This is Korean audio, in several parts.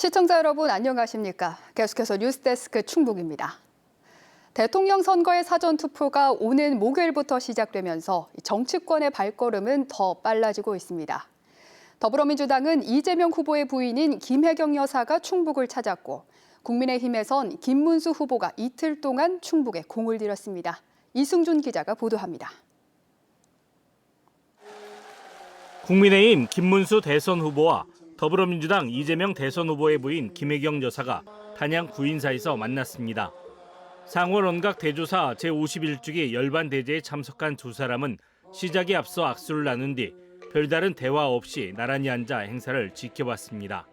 시청자 여러분 안녕하십니까? 계속해서 뉴스데스크 충북입니다. 대통령 선거의 사전투표가 오는 목요일부터 시작되면서 정치권의 발걸음은 더 빨라지고 있습니다. 더불어민주당은 이재명 후보의 부인인 김혜경 여사가 충북을 찾았고 국민의힘에선 김문수 후보가 이틀 동안 충북에 공을 들였습니다. 이승준 기자가 보도합니다. 국민의힘 김문수 대선 후보와 더불어민주당 이재명 대선 후보의 부인 김혜경 여사가 단양 구인사에서 만났습니다. 상월 원각 대조사 제51주기 열반 대제에 참석한 두 사람은 시작에 앞서 악수를 나눈 뒤 별다른 대화 없이 나란히 앉아 행사를 지켜봤습니다.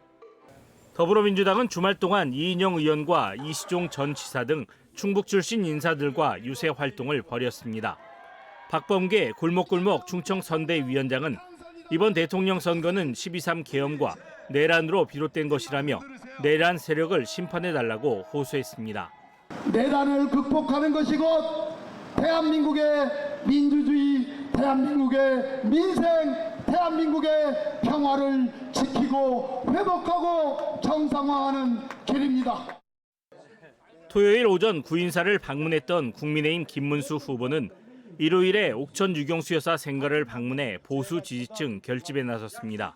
더불어민주당은 주말 동안 이인영 의원과 이시종 전 지사 등 충북 출신 인사들과 유세 활동을 벌였습니다. 박범계 골목골목 충청선대위원장은 이번 대통령 선거는 12.3 계엄과 내란으로 비롯된 것이라며 내란 세력을 심판해달라고 호소했습니다. 내란을 극복하는 것이 곧 대한민국의 민주주의, 대한민국의 민생, 대한민국의 평화를 지키고 회복하고 정상화하는 길입니다. 토요일 오전 구인사를 방문했던 국민의힘 김문수 후보는 일요일에 옥천 유경수 여사 생가를 방문해 보수 지지층 결집에 나섰습니다.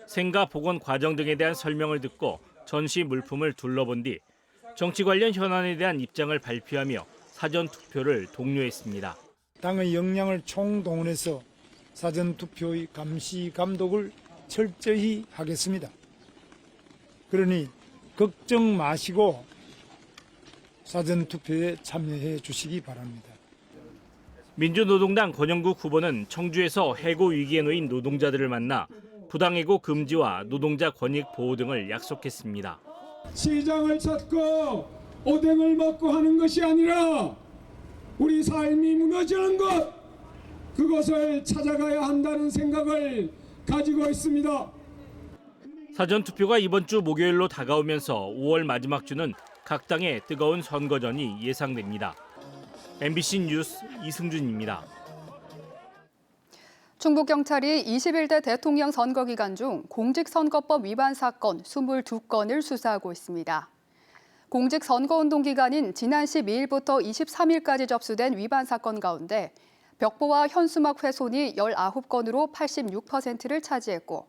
생가 복원 과정 등에 대한 설명을 듣고 전시 물품을 둘러본 뒤 정치 관련 현안에 대한 입장을 발표하며 사전투표를 독려했습니다. 당의 역량을 총동원해서 사전투표의 감시 감독을 철저히 하겠습니다. 그러니 걱정 마시고 사전투표에 참여해 주시기 바랍니다. 민주노동당 권영국 후보는 청주에서 해고 위기에 놓인 노동자들을 만나 부당해고 금지와 노동자 권익 보호 등을 약속했습니다. 시장을 찾고 오뎅을 먹고 하는 것이 아니라 우리 삶이 무너지는 것, 그것을 찾아가야 한다는 생각을 가지고 있습니다. 사전투표가 이번 주 목요일로 다가오면서 5월 마지막 주는 각 당의 뜨거운 선거전이 예상됩니다. MBC 뉴스 이승준입니다. 충북경찰이 21대 대통령 선거 기간 중 공직선거법 위반 사건 22건을 수사하고 있습니다. 공직선거운동 기간인 지난 12일부터 23일까지 접수된 위반 사건 가운데 벽보와 현수막 훼손이 19건으로 86%를 차지했고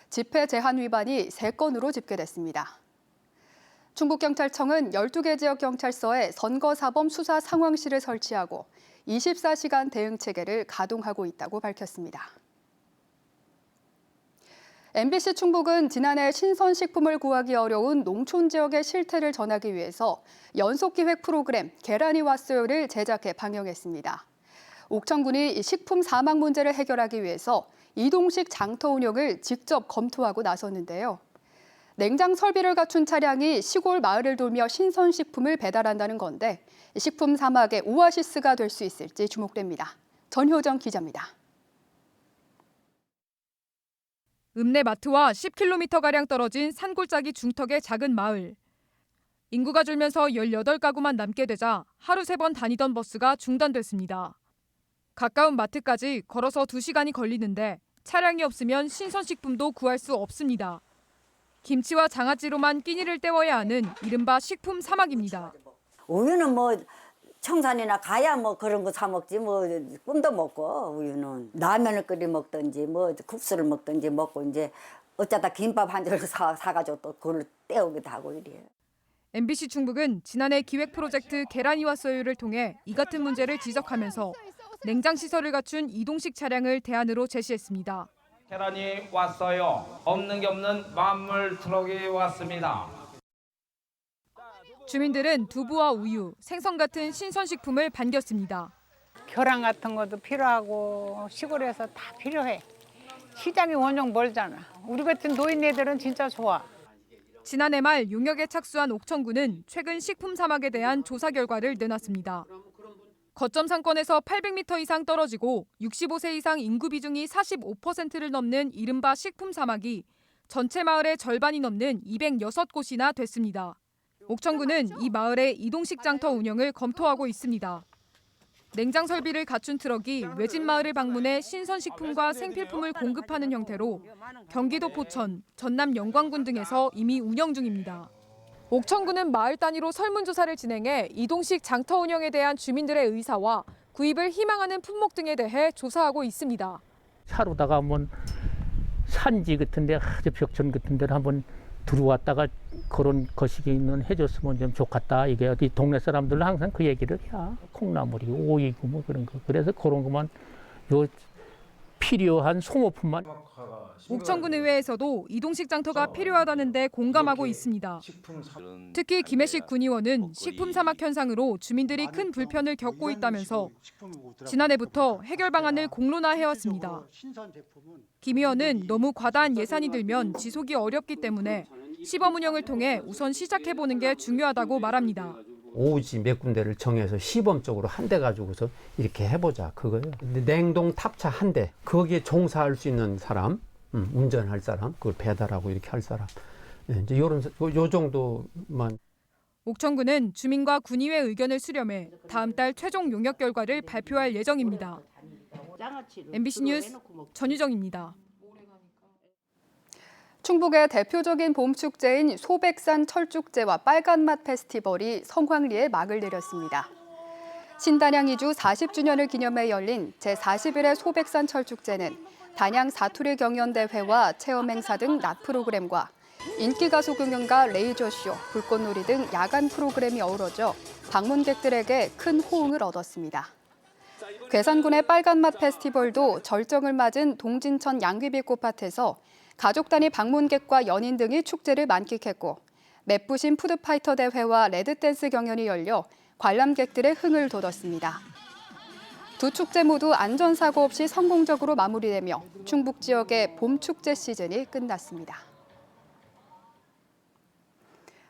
집회 제한 위반이 3건으로 집계됐습니다. 충북경찰청은 12개 지역 경찰서에 선거사범 수사 상황실을 설치하고 24시간 대응 체계를 가동하고 있다고 밝혔습니다. MBC 충북은 지난해 신선식품을 구하기 어려운 농촌 지역의 실태를 전하기 위해서 연속기획 프로그램 계란이 왔어요를 제작해 방영했습니다. 옥천군이 식품 사막 문제를 해결하기 위해서 이동식 장터 운영을 직접 검토하고 나섰는데요. 냉장 설비를 갖춘 차량이 시골 마을을 돌며 신선식품을 배달한다는 건데 식품 사막의 오아시스가 될 수 있을지 주목됩니다. 전효정 기자입니다. 읍내 마트와 10km가량 떨어진 산골짜기 중턱의 작은 마을. 인구가 줄면서 18가구만 남게 되자 하루 3번 다니던 버스가 중단됐습니다. 가까운 마트까지 걸어서 2시간이 걸리는데 차량이 없으면 신선식품도 구할 수 없습니다. 김치와 장아찌로만 끼니를 때워야 하는 이른바 식품 사막입니다. 우유는 뭐 청산이나 가야 뭐 그런 거 사 먹지 뭐 꿈도 먹고 우유는 라면을 끓여 먹든지 뭐 국수를 먹든지 먹고 이제 어쩌다 김밥 한 줄 사가지고 또 그걸 때우기도 하고 이래요. MBC 충북은 지난해 기획 프로젝트 계란이 왔어요를 통해 이 같은 문제를 지적하면서 냉장 시설을 갖춘 이동식 차량을 대안으로 제시했습니다. 계란이 왔어요. 없는 게 없는 만물 트럭이 왔습니다. 주민들은 두부와 우유, 생선 같은 신선식품을 반겼습니다. 계란 같은 것도 필요하고 시골에서 다 필요해. 시장이 워낙 멀잖아. 우리 같은 노인네들은 진짜 좋아. 지난해 말 용역에 착수한 옥천군은 최근 식품 사막에 대한 조사 결과를 내놨습니다. 거점 상권에서 800m 이상 떨어지고 65세 이상 인구 비중이 45%를 넘는 이른바 식품 사막이 전체 마을의 절반이 넘는 206곳이나 됐습니다. 옥천군은 이 마을의 이동식 장터 운영을 검토하고 있습니다. 냉장 설비를 갖춘 트럭이 외진 마을을 방문해 신선식품과 생필품을 공급하는 형태로 경기도 포천, 전남 영광군 등에서 이미 운영 중입니다. 옥천군은 마을 단위로 설문조사를 진행해 이동식 장터 운영에 대한 주민들의 의사와 구입을 희망하는 품목 등에 대해 조사하고 있습니다. 차로다가 한번 산지 같은데 아주 벽천 같은 데를 한번 들어왔다가 그런 거시기는 해줬으면 좀 좋겠다. 이게 어디 동네 사람들은 항상 그 얘기를 해야 콩나물이고 오이고 뭐 그런 거. 그래서 그런 것만 요 필요한 소모품만. 옥천군 의회에서도 이동식 장터가 필요하다는데 공감하고 있습니다. 특히 김해식 군의원은 식품 사막 현상으로 주민들이 큰 불편을 겪고 있다면서 지난해부터 해결 방안을 공론화해왔습니다. 김 의원은 너무 과다한 예산이 들면 지속이 어렵기 때문에 시범 운영을 통해 우선 시작해보는 게 중요하다고 말합니다. 오지 몇 군데를 정해서 시범적으로 한 대 가지고서 이렇게 해보자 그거예요. 근데 냉동 탑차 한 대, 거기에 종사할 수 있는 사람, 운전할 사람, 그걸 배달하고 이렇게 할 사람, 이제 요 정도만. 옥천군은 주민과 군의회 의견을 수렴해 다음 달 최종 용역 결과를 발표할 예정입니다. MBC 뉴스 전유정입니다. 충북의 대표적인 봄 축제인 소백산 철쭉제와 빨간맛 페스티벌이 성황리에 막을 내렸습니다. 신단양 이주 40주년을 기념해 열린 제41회 소백산 철쭉제는 단양 사투리 경연대회와 체험행사 등 낮 프로그램과 인기가수 공연과 레이저쇼, 불꽃놀이 등 야간 프로그램이 어우러져 방문객들에게 큰 호응을 얻었습니다. 괴산군의 빨간맛 페스티벌도 절정을 맞은 동진천 양귀비 꽃밭에서 가족 단위 방문객과 연인 등이 축제를 만끽했고 맵부심 푸드파이터 대회와 레드댄스 경연이 열려 관람객들의 흥을 돋웠습니다. 두 축제 모두 안전사고 없이 성공적으로 마무리되며 충북 지역의 봄 축제 시즌이 끝났습니다.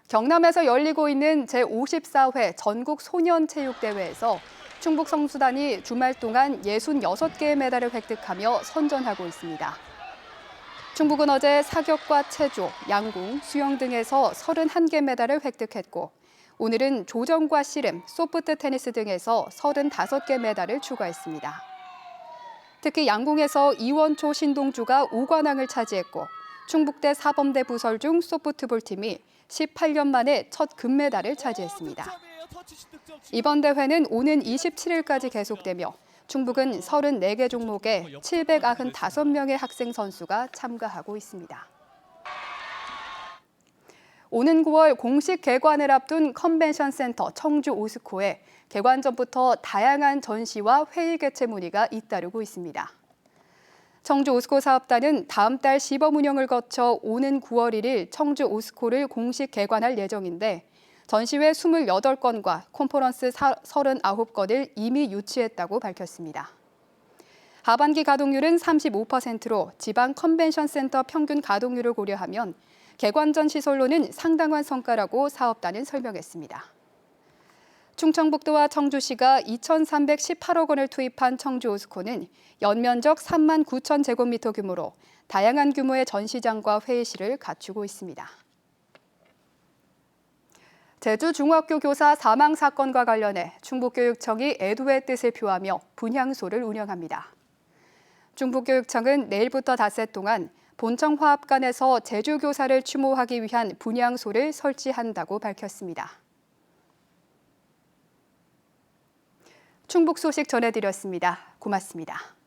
경남에서 열리고 있는 제54회 전국 소년체육대회에서 충북 선수단이 주말 동안 66개의 메달을 획득하며 선전하고 있습니다. 충북은 어제 사격과 체조, 양궁, 수영 등에서 31개 메달을 획득했고 오늘은 조정과 씨름, 소프트 테니스 등에서 35개 메달을 추가했습니다. 특히 양궁에서 이원초 신동주가 5관왕을 차지했고 충북대 사범대 부설중 소프트볼 팀이 18년 만에 첫 금메달을 차지했습니다. 이번 대회는 오는 27일까지 계속되며 충북은 34개 종목에 795명의 학생 선수가 참가하고 있습니다. 오는 9월 공식 개관을 앞둔 컨벤션 센터 청주 오스코에 개관 전부터 다양한 전시와 회의 개최 문의가 잇따르고 있습니다. 청주 오스코 사업단은 다음 달 시범 운영을 거쳐 오는 9월 1일 청주 오스코를 공식 개관할 예정인데 전시회 28건과 콘퍼런스 39건을 이미 유치했다고 밝혔습니다. 하반기 가동률은 35%로 지방 컨벤션 센터 평균 가동률을 고려하면 개관 전 시설로는 상당한 성과라고 사업단은 설명했습니다. 충청북도와 청주시가 2,318억 원을 투입한 청주 오스코는 연면적 3만 9천 제곱미터 규모로 다양한 규모의 전시장과 회의실을 갖추고 있습니다. 제주 중학교 교사 사망 사건과 관련해 충북교육청이 애도의 뜻을 표하며 분향소를 운영합니다. 충북교육청은 내일부터 닷새 동안 본청 화합관에서 제주 교사를 추모하기 위한 분향소를 설치한다고 밝혔습니다. 충북 소식 전해드렸습니다. 고맙습니다.